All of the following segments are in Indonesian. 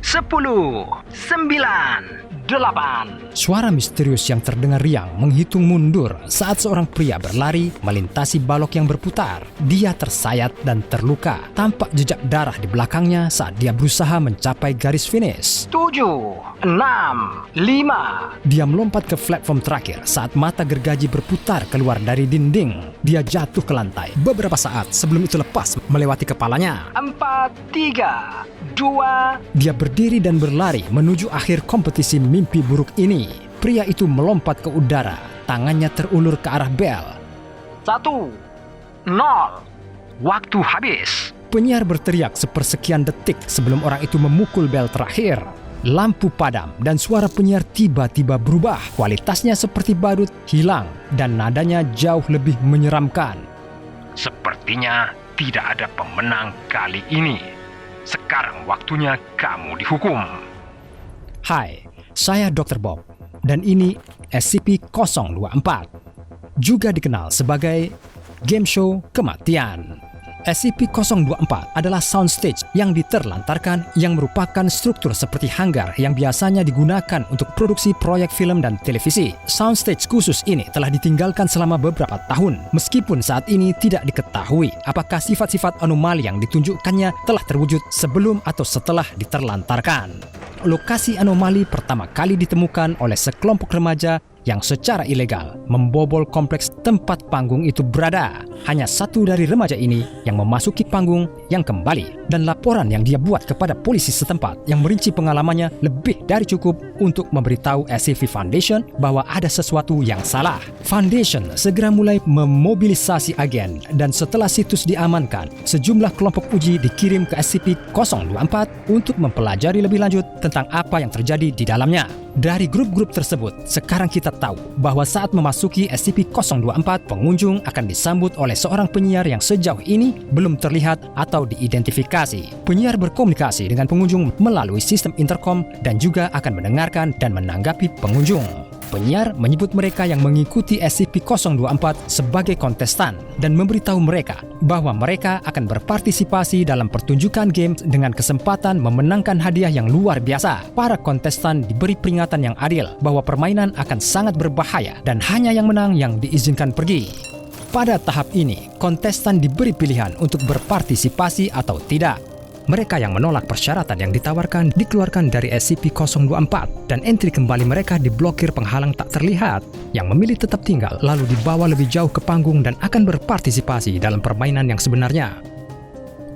10, 9, 8. Suara misterius yang terdengar riang menghitung mundur saat seorang pria berlari melintasi balok yang berputar. Dia tersayat dan terluka. Tampak jejak darah di belakangnya saat dia berusaha mencapai garis finish. 7, 6, 5. Dia melompat ke platform terakhir saat mata gergaji berputar keluar dari dinding. Dia jatuh ke lantai beberapa saat sebelum itu lepas melewati kepalanya. 4, 3, 2. Dia berdiri dan berlari menuju akhir kompetisi mimpi buruk ini. Pria itu melompat ke udara, tangannya terulur ke arah bel. 1, 0. Waktu habis. Penyiar berteriak sepersekian detik sebelum orang itu memukul bel terakhir. Lampu padam dan suara penyiar tiba-tiba berubah. Kualitasnya seperti badut hilang dan nadanya jauh lebih menyeramkan. Sepertinya tidak ada pemenang kali ini. Sekarang waktunya kamu dihukum. Hai, saya Dr. Bob dan ini SCP-024. Juga dikenal sebagai Game Show Kematian. SCP-024 adalah soundstage yang diterlantarkan yang merupakan struktur seperti hanggar yang biasanya digunakan untuk produksi proyek film dan televisi. Soundstage khusus ini telah ditinggalkan selama beberapa tahun, meskipun saat ini tidak diketahui apakah sifat-sifat anomali yang ditunjukkannya telah terwujud sebelum atau setelah diterlantarkan. Lokasi anomali pertama kali ditemukan oleh sekelompok remaja yang secara ilegal membobol kompleks tempat panggung itu berada. Hanya satu dari remaja ini yang memasuki panggung yang kembali, dan laporan yang dia buat kepada polisi setempat yang merinci pengalamannya lebih dari cukup untuk memberitahu SCP Foundation bahwa ada sesuatu yang salah. Foundation segera mulai memobilisasi agen, dan setelah situs diamankan, sejumlah kelompok uji dikirim ke SCP-024 untuk mempelajari lebih lanjut tentang apa yang terjadi di dalamnya. Dari grup-grup tersebut, sekarang kita tahu bahwa saat memasuki SCP-024, pengunjung akan disambut oleh seorang penyiar yang sejauh ini belum terlihat atau diidentifikasi. Penyiar berkomunikasi dengan pengunjung melalui sistem intercom dan juga akan mendengarkan dan menanggapi pengunjung. Penyiar menyebut mereka yang mengikuti SCP-024 sebagai kontestan dan memberitahu mereka bahwa mereka akan berpartisipasi dalam pertunjukan game dengan kesempatan memenangkan hadiah yang luar biasa. Para kontestan diberi peringatan yang adil bahwa permainan akan sangat berbahaya dan hanya yang menang yang diizinkan pergi. Pada tahap ini, kontestan diberi pilihan untuk berpartisipasi atau tidak. Mereka yang menolak persyaratan yang ditawarkan dikeluarkan dari SCP-024 dan entry kembali mereka diblokir penghalang tak terlihat. Yang memilih tetap tinggal lalu dibawa lebih jauh ke panggung dan akan berpartisipasi dalam permainan yang sebenarnya.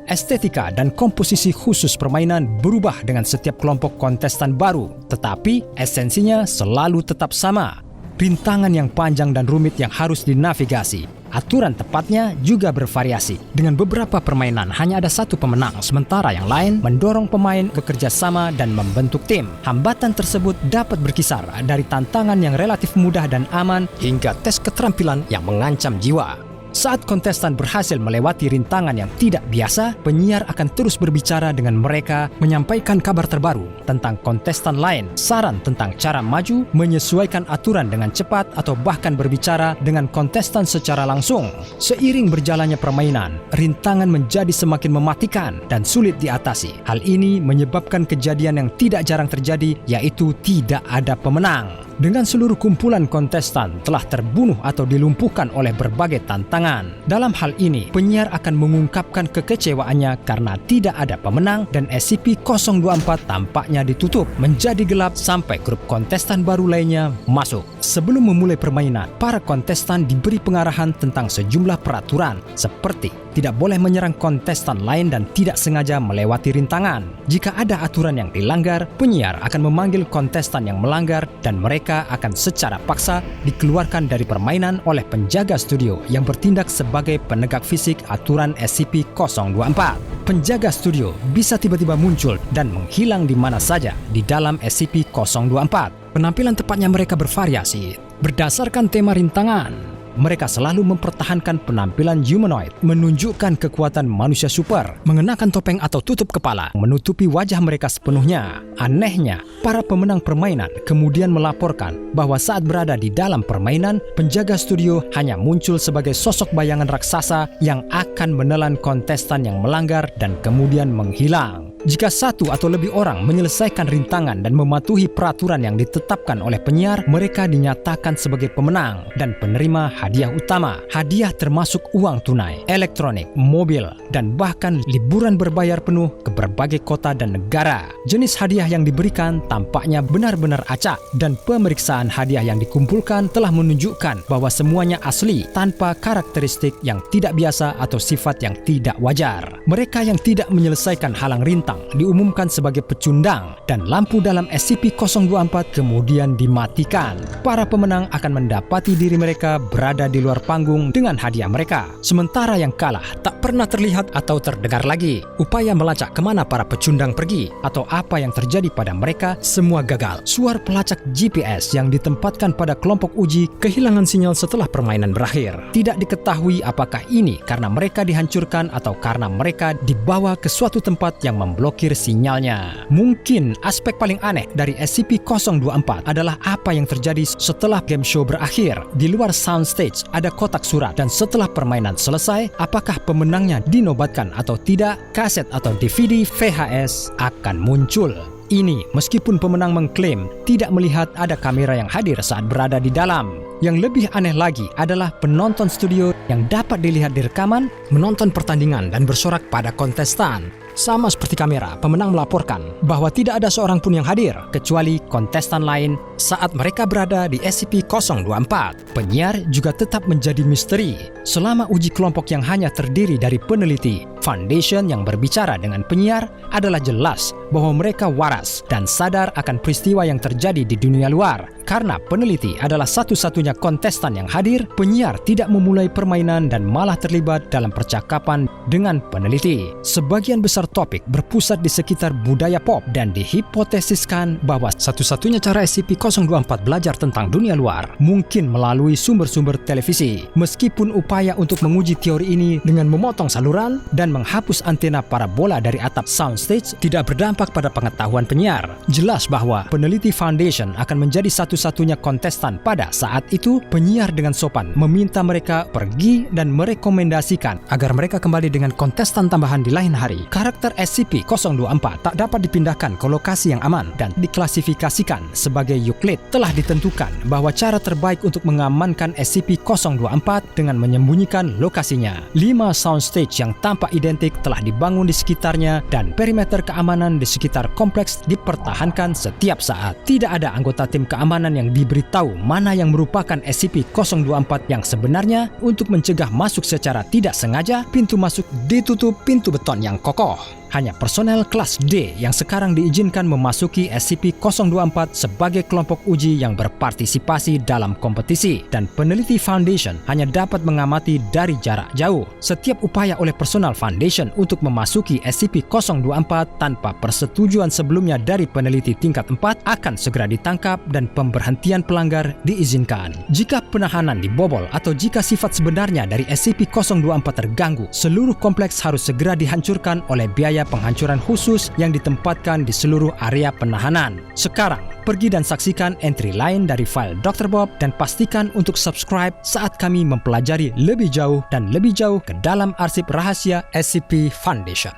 Estetika dan komposisi khusus permainan berubah dengan setiap kelompok kontestan baru, tetapi esensinya selalu tetap sama. Rintangan yang panjang dan rumit yang harus dinavigasi. Aturan tepatnya juga bervariasi. Dengan beberapa permainan hanya ada satu pemenang, sementara yang lain mendorong pemain bekerja sama dan membentuk tim. Hambatan tersebut dapat berkisar dari tantangan yang relatif mudah dan aman hingga tes keterampilan yang mengancam jiwa. Saat kontestan berhasil melewati rintangan yang tidak biasa, penyiar akan terus berbicara dengan mereka, menyampaikan kabar terbaru tentang kontestan lain, saran tentang cara maju, menyesuaikan aturan dengan cepat, atau bahkan berbicara dengan kontestan secara langsung. Seiring berjalannya permainan, rintangan menjadi semakin mematikan dan sulit diatasi. Hal ini menyebabkan kejadian yang tidak jarang terjadi, yaitu tidak ada pemenang. Dengan seluruh kumpulan kontestan telah terbunuh atau dilumpuhkan oleh berbagai tantangan. Dalam hal ini, penyiar akan mengungkapkan kekecewaannya karena tidak ada pemenang dan SCP-024 tampaknya ditutup menjadi gelap sampai grup kontestan baru lainnya masuk. Sebelum memulai permainan, para kontestan diberi pengarahan tentang sejumlah peraturan seperti tidak boleh menyerang kontestan lain dan tidak sengaja melewati rintangan. Jika ada aturan yang dilanggar, penyiar akan memanggil kontestan yang melanggar dan mereka akan secara paksa dikeluarkan dari permainan oleh penjaga studio yang bertindak sebagai penegak fisik aturan SCP-024. Penjaga studio bisa tiba-tiba muncul dan menghilang di mana saja di dalam SCP-024. Penampilan tepatnya mereka bervariasi berdasarkan tema rintangan. Mereka selalu mempertahankan penampilan humanoid, menunjukkan kekuatan manusia super, mengenakan topeng atau tutup kepala, menutupi wajah mereka sepenuhnya. Anehnya, para pemenang permainan kemudian melaporkan bahwa saat berada di dalam permainan, penjaga studio hanya muncul sebagai sosok bayangan raksasa yang akan menelan kontestan yang melanggar dan kemudian menghilang. Jika satu atau lebih orang menyelesaikan rintangan dan mematuhi peraturan yang ditetapkan oleh penyiar, mereka dinyatakan sebagai pemenang dan penerima hadiah utama. Hadiah termasuk uang tunai, elektronik, mobil, dan bahkan liburan berbayar penuh ke berbagai kota dan negara. Jenis hadiah yang diberikan tampaknya benar-benar acak, dan pemeriksaan hadiah yang dikumpulkan telah menunjukkan bahwa semuanya asli tanpa karakteristik yang tidak biasa atau sifat yang tidak wajar. Mereka yang tidak menyelesaikan halang rintang diumumkan sebagai pecundang dan lampu dalam SCP-024 kemudian dimatikan. Para pemenang akan mendapati diri mereka berada di luar panggung dengan hadiah mereka. Sementara yang kalah tak pernah terlihat atau terdengar lagi. Upaya melacak kemana para pecundang pergi atau apa yang terjadi pada mereka semua gagal. Suara pelacak GPS yang ditempatkan pada kelompok uji kehilangan sinyal setelah permainan berakhir. Tidak diketahui apakah ini karena mereka dihancurkan atau karena mereka dibawa ke suatu tempat yang memblokir sinyalnya. Mungkin aspek paling aneh dari SCP-024 adalah apa yang terjadi setelah game show berakhir. Di luar soundstage ada kotak surat, dan setelah permainan selesai, apakah pemenangnya dinobatkan atau tidak, kaset atau DVD VHS akan muncul. Ini meskipun pemenang mengklaim tidak melihat ada kamera yang hadir saat berada di dalam. Yang lebih aneh lagi adalah penonton studio yang dapat dilihat di rekaman menonton pertandingan dan bersorak pada kontestan. Sama seperti kamera, pemenang melaporkan bahwa tidak ada seorang pun yang hadir kecuali kontestan lain saat mereka berada di SCP-024. Penyiar juga tetap menjadi misteri selama uji kelompok yang hanya terdiri dari peneliti. Foundation yang berbicara dengan penyiar adalah jelas bahwa mereka waras dan sadar akan peristiwa yang terjadi di dunia luar. Karena peneliti adalah satu-satunya kontestan yang hadir, penyiar tidak memulai permainan dan malah terlibat dalam percakapan dengan peneliti. Sebagian besar topik berpusat di sekitar budaya pop dan dihipotesiskan bahwa satu-satunya cara SCP-024 belajar tentang dunia luar mungkin melalui sumber-sumber televisi. Meskipun upaya untuk menguji teori ini dengan memotong saluran dan menghapus antena parabola dari atap soundstage tidak berdampak pada pengetahuan penyiar. Jelas bahwa peneliti Foundation akan menjadi satu-satunya kontestan pada saat itu. Penyiar dengan sopan meminta mereka pergi dan merekomendasikan agar mereka kembali dengan kontestan tambahan di lain hari. Karakter SCP-024 tak dapat dipindahkan ke lokasi yang aman dan diklasifikasikan sebagai Euclid. Telah ditentukan bahwa cara terbaik untuk mengamankan SCP-024 dengan menyembunyikan lokasinya. 5 soundstage yang tampak identik telah dibangun di sekitarnya dan perimeter keamanan di sekitar kompleks dipertahankan setiap saat. Tidak ada anggota tim keamanan yang diberitahu mana yang merupakan SCP-024 yang sebenarnya. Untuk mencegah masuk secara tidak sengaja, pintu masuk ditutup pintu beton yang kokoh. Hanya personel kelas D yang sekarang diizinkan memasuki SCP-024 sebagai kelompok uji yang berpartisipasi dalam kompetisi, dan peneliti Foundation hanya dapat mengamati dari jarak jauh. Setiap upaya oleh personal Foundation untuk memasuki SCP-024 tanpa persetujuan sebelumnya dari peneliti tingkat 4 akan segera ditangkap dan pemberhentian pelanggar diizinkan. Jika penahanan dibobol atau jika sifat sebenarnya dari SCP-024 terganggu, seluruh kompleks harus segera dihancurkan oleh biaya penghancuran khusus yang ditempatkan di seluruh area penahanan. Sekarang, pergi dan saksikan entry lain dari file Dr. Bob dan pastikan untuk subscribe saat kami mempelajari lebih jauh dan lebih jauh ke dalam arsip rahasia SCP Foundation.